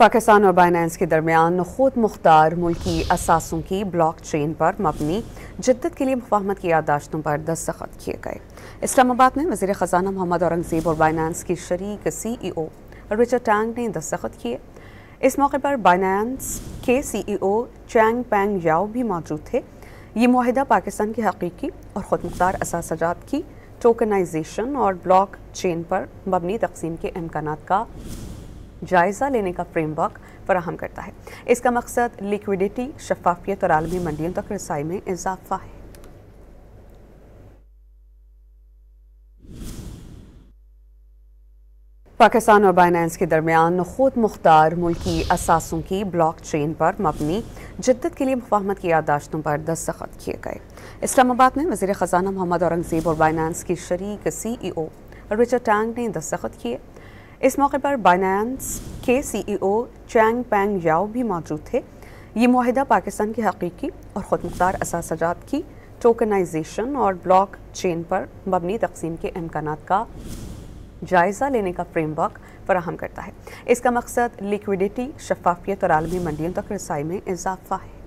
पाकिस्तान और बाइनेंस के दरमियान खुद मुख्तार मुल्की असासों की ब्लॉक चेन पर मबनी जिद्दत के लिए मुफाहमत की याददाश्तों पर दस्तखत किए गए। इस्लामाबाद में वज़ीर ख़ज़ाना मोहम्मद औरंगज़ेब और बाइनेंस की शरीक CEO रिचर्ड टांग ने दस्तखत किए। इस मौके पर बाइनेंस के CEO चैंग पेंग याओ भी मौजूद थे। ये मुआहिदा पाकिस्तान की हकीकी और ख़ुद मुख्तार असासाजात की टोकनाइजेशन और ब्लॉक चेन पर मबनी तक़सीम के इम्कानात का जायज़ा लेने का फ्रेमवर्क फराहम करता है। इसका मकसद लिक्विडिटी, शफाफियत और आलमी मंडियों तक रसाई में इजाफा है। पाकिस्तान और बाइनेंस के दरमियान खुद मुख्तार मुल्की असासों की ब्लॉक चेन पर मबनी जिद्दत के लिए मुफाहमत की याददाश्तों पर दस्तखत किए गए। इस्लामाबाद में वज़ीर ख़ज़ाना मोहम्मद औरंगज़ेब और बाइनेंस की शरीक CEO रिचर्ड टांग ने दस्तखत किए। इस मौके पर बाइनेंस के CEO चैंग पेंग याओ भी मौजूद थे। ये मुआहिदा पाकिस्तान की हकीकी और ख़ुद मुख्तार असासाजात की टोकनाइजेशन और ब्लॉक चेन पर मबनी तक़सीम के इम्कानात का जायज़ा लेने का फ्रेमवर्क फराहम करता है। इसका मकसद लिक्विडिटी, शफाफियत और आलमी मंडियों तक रसाई में इजाफा है।